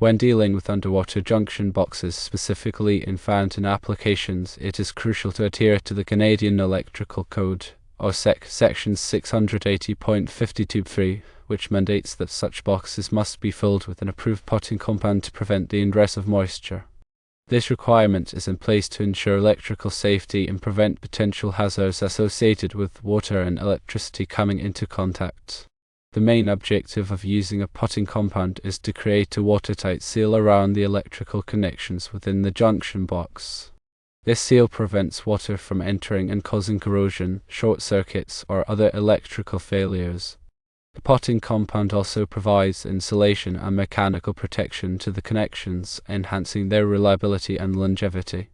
When dealing with underwater junction boxes, specifically in fountain applications, it is crucial to adhere to the Canadian Electrical Code, or Section 680.52(3), which mandates that such boxes must be filled with an approved potting compound to prevent the ingress of moisture. This requirement is in place to ensure electrical safety and prevent potential hazards associated with water and electricity coming into contact. The main objective of using a potting compound is to create a watertight seal around the electrical connections within the junction box. This seal prevents water from entering and causing corrosion, short circuits, or other electrical failures. The potting compound also provides insulation and mechanical protection to the connections, enhancing their reliability and longevity.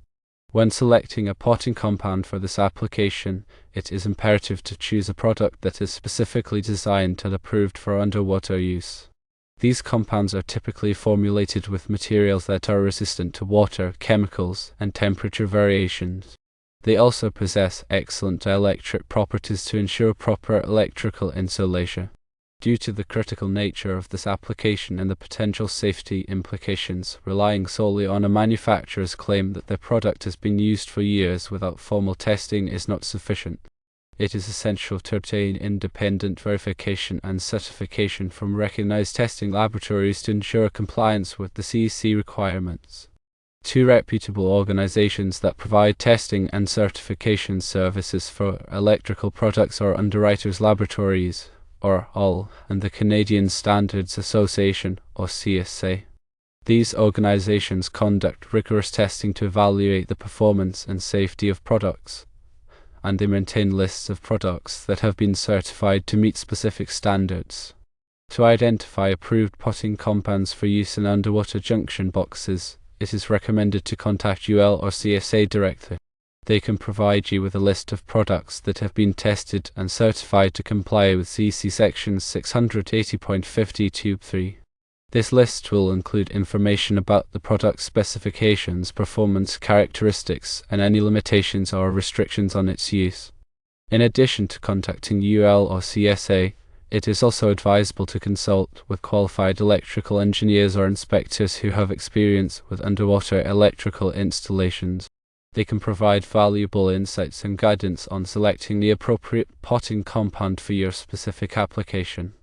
When selecting a potting compound for this application, it is imperative to choose a product that is specifically designed and approved for underwater use. These compounds are typically formulated with materials that are resistant to water, chemicals, and temperature variations. They also possess excellent dielectric properties to ensure proper electrical insulation. Due to the critical nature of this application and the potential safety implications, relying solely on a manufacturer's claim that their product has been used for years without formal testing is not sufficient. It is essential to obtain independent verification and certification from recognized testing laboratories to ensure compliance with the CEC requirements. Two reputable organizations that provide testing and certification services for electrical products are Underwriters Laboratories, or ALL, and the Canadian Standards Association, or CSA. These organizations conduct rigorous testing to evaluate the performance and safety of products, and they maintain lists of products that have been certified to meet specific standards. To identify approved potting compounds for use in underwater junction boxes, it is recommended to contact UL or CSA directly. They can provide you with a list of products that have been tested and certified to comply with CEC Section 680.52(3). This list will include information about the product specifications, performance characteristics, and any limitations or restrictions on its use. In addition to contacting UL or CSA, it is also advisable to consult with qualified electrical engineers or inspectors who have experience with underwater electrical installations. They can provide valuable insights and guidance on selecting the appropriate potting compound for your specific application.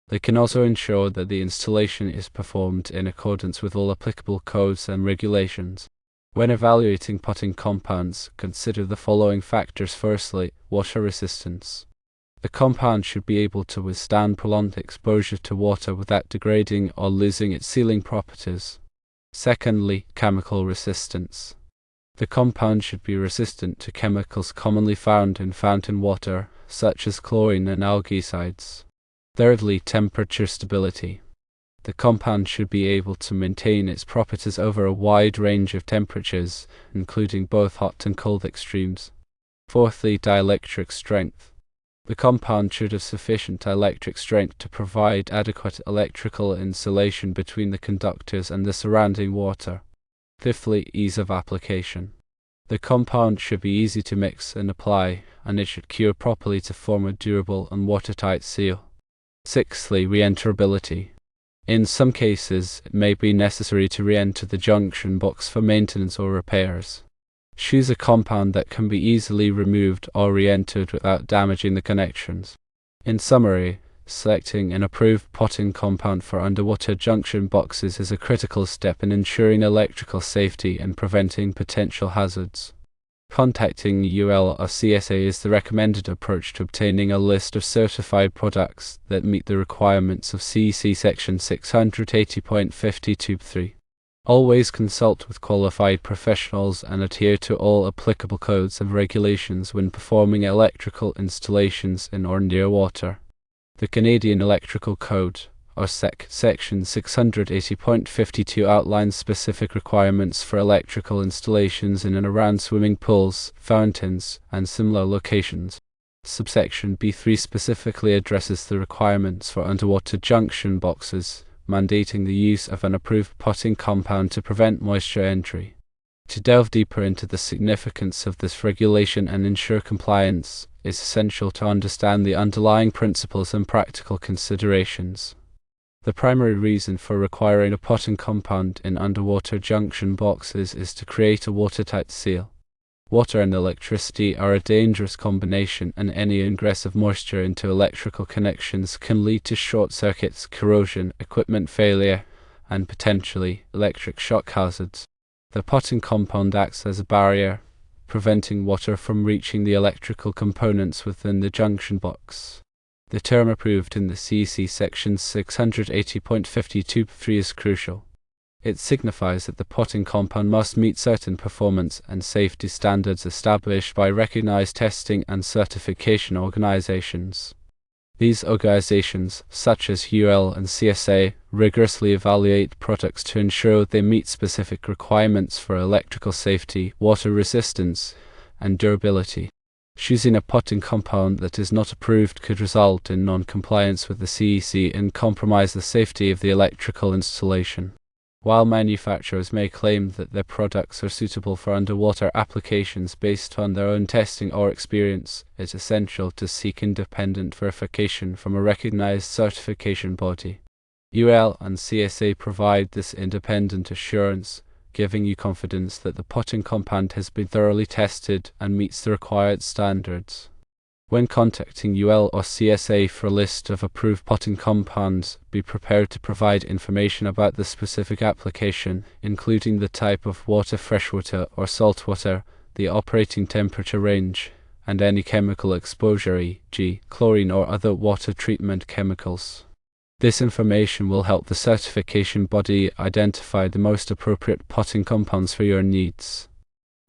They can also ensure that the installation is performed in accordance with all applicable codes and regulations. When evaluating potting compounds, consider the following factors. Firstly, water resistance. The compound should be able to withstand prolonged exposure to water without degrading or losing its sealing properties. Secondly, chemical resistance. The compound should be resistant to chemicals commonly found in fountain water, such as chlorine and algicides. Thirdly, temperature stability. The compound should be able to maintain its properties over a wide range of temperatures, including both hot and cold extremes. Fourthly, dielectric strength. The compound should have sufficient dielectric strength to provide adequate electrical insulation between the conductors and the surrounding water. Fifthly, ease of application. The compound should be easy to mix and apply, and it should cure properly to form a durable and watertight seal. Sixthly, reenterability. In some cases, it may be necessary to re-enter the junction box for maintenance or repairs. Choose a compound that can be easily removed or re-entered without damaging the connections. In summary, selecting an approved potting compound for underwater junction boxes is a critical step in ensuring electrical safety and preventing potential hazards. Contacting UL or CSA is the recommended approach to obtaining a list of certified products that meet the requirements of CEC Section 680.52(3). Always consult with qualified professionals and adhere to all applicable codes and regulations when performing electrical installations in or near water. The Canadian Electrical Code, or Section 680.52 outlines specific requirements for electrical installations in and around swimming pools, fountains, and similar locations. Subsection B3 specifically addresses the requirements for underwater junction boxes, mandating the use of an approved potting compound to prevent moisture entry. To delve deeper into the significance of this regulation and ensure compliance, it's essential to understand the underlying principles and practical considerations. The primary reason for requiring a potting compound in underwater junction boxes is to create a watertight seal. Water and electricity are a dangerous combination, and any ingress of moisture into electrical connections can lead to short circuits, corrosion, equipment failure, and potentially electric shock hazards. The potting compound acts as a barrier, preventing water from reaching the electrical components within the junction box. The term approved in the CEC section 680.52 is crucial. It signifies that the potting compound must meet certain performance and safety standards established by recognized testing and certification organizations. These organizations, such as UL and CSA, rigorously evaluate products to ensure they meet specific requirements for electrical safety, water resistance, and durability. Choosing a potting compound that is not approved could result in non-compliance with the CEC and compromise the safety of the electrical installation. While manufacturers may claim that their products are suitable for underwater applications based on their own testing or experience, it's essential to seek independent verification from a recognized certification body. UL and CSA provide this independent assurance, giving you confidence that the potting compound has been thoroughly tested and meets the required standards. When contacting UL or CSA for a list of approved potting compounds, be prepared to provide information about the specific application, including the type of water, freshwater or saltwater, the operating temperature range, and any chemical exposure, e.g., chlorine or other water treatment chemicals. This information will help the certification body identify the most appropriate potting compounds for your needs.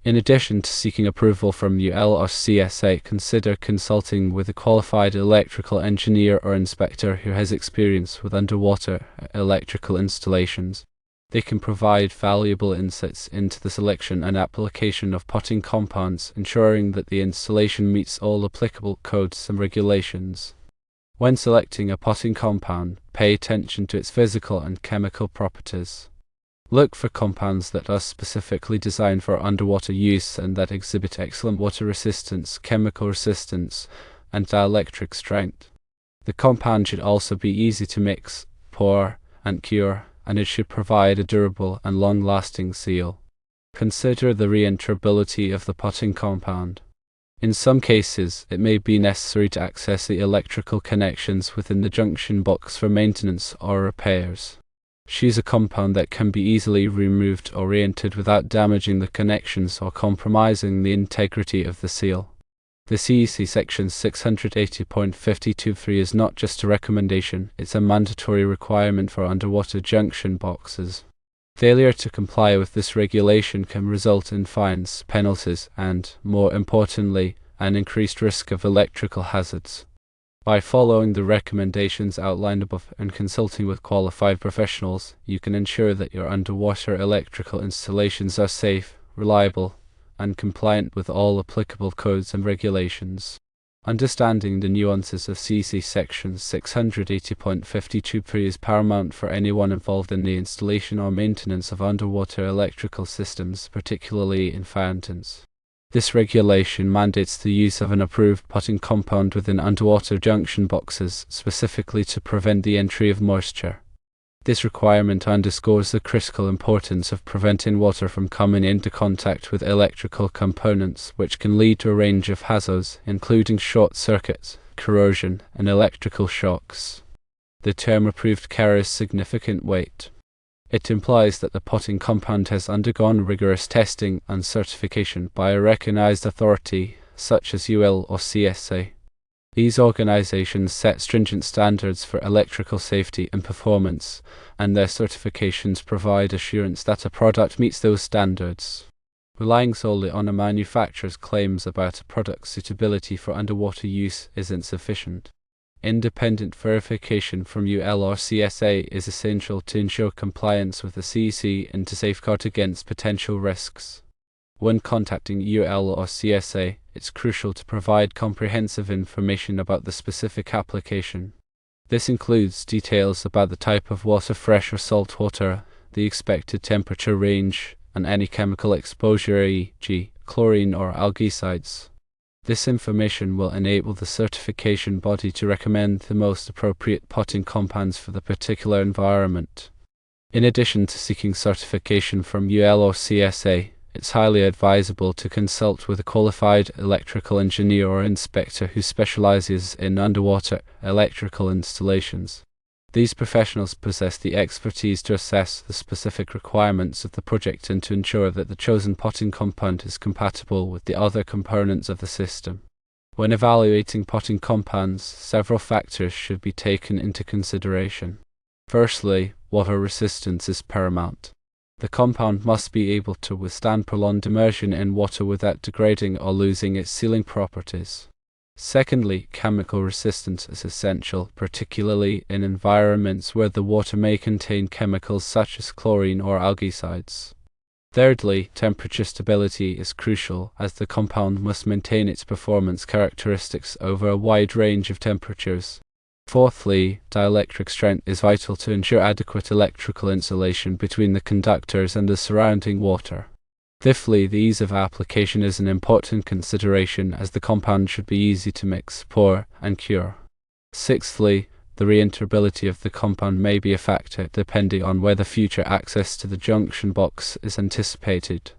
In addition to seeking approval from UL or CSA, consider consulting with a qualified electrical engineer or inspector who has experience with underwater electrical installations. They can provide valuable insights into the selection and application of potting compounds, ensuring that the installation meets all applicable codes and regulations. When selecting a potting compound, pay attention to its physical and chemical properties. Look for compounds that are specifically designed for underwater use and that exhibit excellent water resistance, chemical resistance, and dielectric strength. The compound should also be easy to mix, pour, and cure, and it should provide a durable and long-lasting seal. Consider the reentrability of the potting compound. In some cases, it may be necessary to access the electrical connections within the junction box for maintenance or repairs. Choose a compound that can be easily removed or re-entered without damaging the connections or compromising the integrity of the seal. The CEC section 680.523 is not just a recommendation, it's a mandatory requirement for underwater junction boxes. Failure to comply with this regulation can result in fines, penalties, and, more importantly, an increased risk of electrical hazards. By following the recommendations outlined above and consulting with qualified professionals, you can ensure that your underwater electrical installations are safe, reliable, and compliant with all applicable codes and regulations. Understanding the nuances of CEC section 680.52 is paramount for anyone involved in the installation or maintenance of underwater electrical systems, particularly in fountains. This regulation mandates the use of an approved potting compound within underwater junction boxes, specifically to prevent the entry of moisture. This requirement underscores the critical importance of preventing water from coming into contact with electrical components, which can lead to a range of hazards, including short circuits, corrosion, and electrical shocks. The term approved carries significant weight. It implies that the potting compound has undergone rigorous testing and certification by a recognized authority, such as UL or CSA. These organizations set stringent standards for electrical safety and performance, and their certifications provide assurance that a product meets those standards. Relying solely on a manufacturer's claims about a product's suitability for underwater use isn't sufficient. Independent verification from UL or CSA is essential to ensure compliance with the CEC and to safeguard against potential risks. When contacting UL or CSA, it's crucial to provide comprehensive information about the specific application. This includes details about the type of water, fresh or salt water, the expected temperature range, and any chemical exposure, e.g., chlorine or algicides. This information will enable the certification body to recommend the most appropriate potting compounds for the particular environment. In addition to seeking certification from UL or CSA, it's highly advisable to consult with a qualified electrical engineer or inspector who specializes in underwater electrical installations. These professionals possess the expertise to assess the specific requirements of the project and to ensure that the chosen potting compound is compatible with the other components of the system. When evaluating potting compounds, several factors should be taken into consideration. Firstly, water resistance is paramount. The compound must be able to withstand prolonged immersion in water without degrading or losing its sealing properties. Secondly, chemical resistance is essential, particularly in environments where the water may contain chemicals such as chlorine or algicides. Thirdly, temperature stability is crucial, as the compound must maintain its performance characteristics over a wide range of temperatures. Fourthly, dielectric strength is vital to ensure adequate electrical insulation between the conductors and the surrounding water. Fifthly, the ease of application is an important consideration, as the compound should be easy to mix, pour, and cure. Sixthly, the reinterability of the compound may be a factor depending on whether future access to the junction box is anticipated.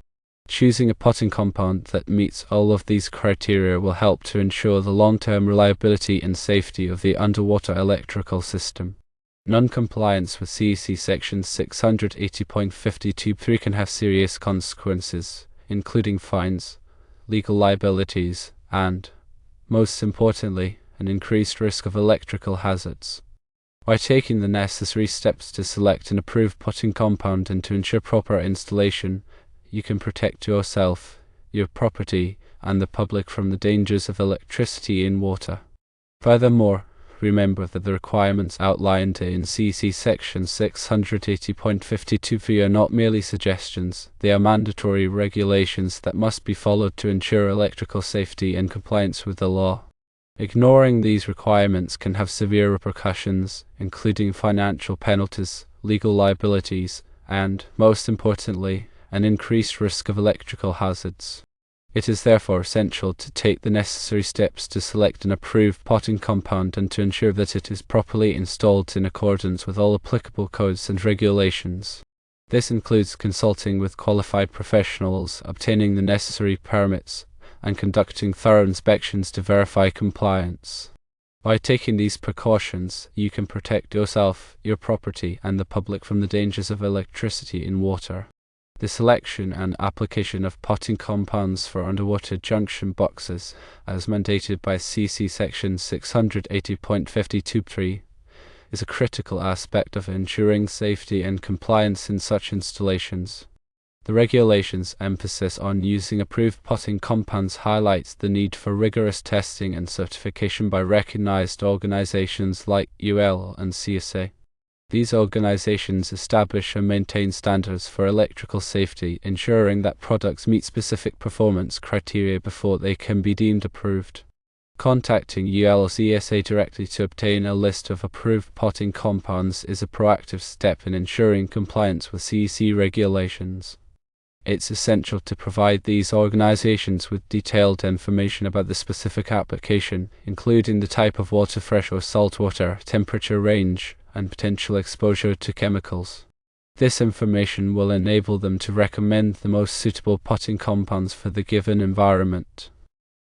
Choosing a potting compound that meets all of these criteria will help to ensure the long-term reliability and safety of the underwater electrical system. Non-compliance with CEC Section 680.52(3) can have serious consequences, including fines, legal liabilities, and, most importantly, an increased risk of electrical hazards. By taking the necessary steps to select an approved potting compound and to ensure proper installation, you can protect yourself, your property, and the public from the dangers of electricity in water. Furthermore, remember that the requirements outlined in CEC Section 680.52(3) are not merely suggestions, they are mandatory regulations that must be followed to ensure electrical safety and compliance with the law. Ignoring these requirements can have severe repercussions, including financial penalties, legal liabilities, and, most importantly, an increased risk of electrical hazards. It is therefore essential to take the necessary steps to select an approved potting compound and to ensure that it is properly installed in accordance with all applicable codes and regulations. This includes consulting with qualified professionals, obtaining the necessary permits, and conducting thorough inspections to verify compliance. By taking these precautions, you can protect yourself, your property, and the public from the dangers of electricity in water. The selection and application of potting compounds for underwater junction boxes, as mandated by CEC Section 680.52(3), is a critical aspect of ensuring safety and compliance in such installations. The regulations' emphasis on using approved potting compounds highlights the need for rigorous testing and certification by recognized organizations like UL and CSA. These organizations establish and maintain standards for electrical safety, ensuring that products meet specific performance criteria before they can be deemed approved. Contacting UL or CSA directly to obtain a list of approved potting compounds is a proactive step in ensuring compliance with CEC regulations. It's essential to provide these organizations with detailed information about the specific application, including the type of water, fresh or salt water, temperature range, and potential exposure to chemicals. This information will enable them to recommend the most suitable potting compounds for the given environment.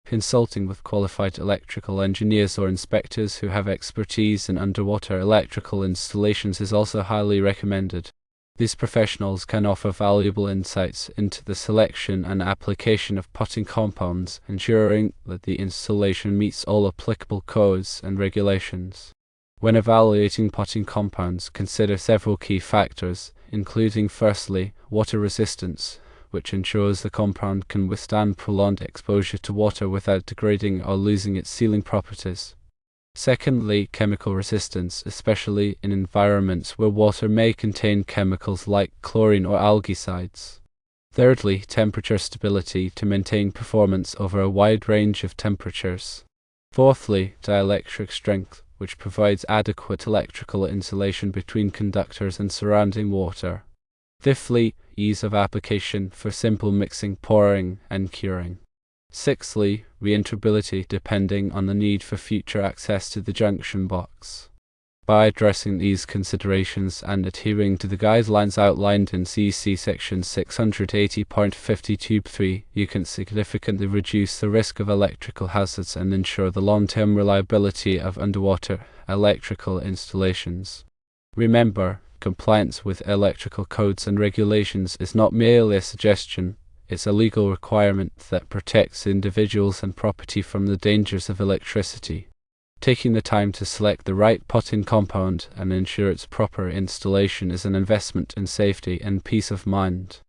Consulting with qualified electrical engineers or inspectors who have expertise in underwater electrical installations is also highly recommended. These professionals can offer valuable insights into the selection and application of potting compounds, ensuring that the installation meets all applicable codes and regulations. When evaluating potting compounds, consider several key factors, including firstly, water resistance, which ensures the compound can withstand prolonged exposure to water without degrading or losing its sealing properties. Secondly, chemical resistance, especially in environments where water may contain chemicals like chlorine or algicides. Thirdly, temperature stability to maintain performance over a wide range of temperatures. Fourthly, dielectric strength, which provides adequate electrical insulation between conductors and surrounding water. Fifthly, ease of application for simple mixing, pouring, and curing. Sixthly, reentrability depending on the need for future access to the junction box. By addressing these considerations and adhering to the guidelines outlined in CEC Section 680.52.3, you can significantly reduce the risk of electrical hazards and ensure the long-term reliability of underwater electrical installations. Remember, compliance with electrical codes and regulations is not merely a suggestion, it's a legal requirement that protects individuals and property from the dangers of electricity. Taking the time to select the right potting compound and ensure its proper installation is an investment in safety and peace of mind.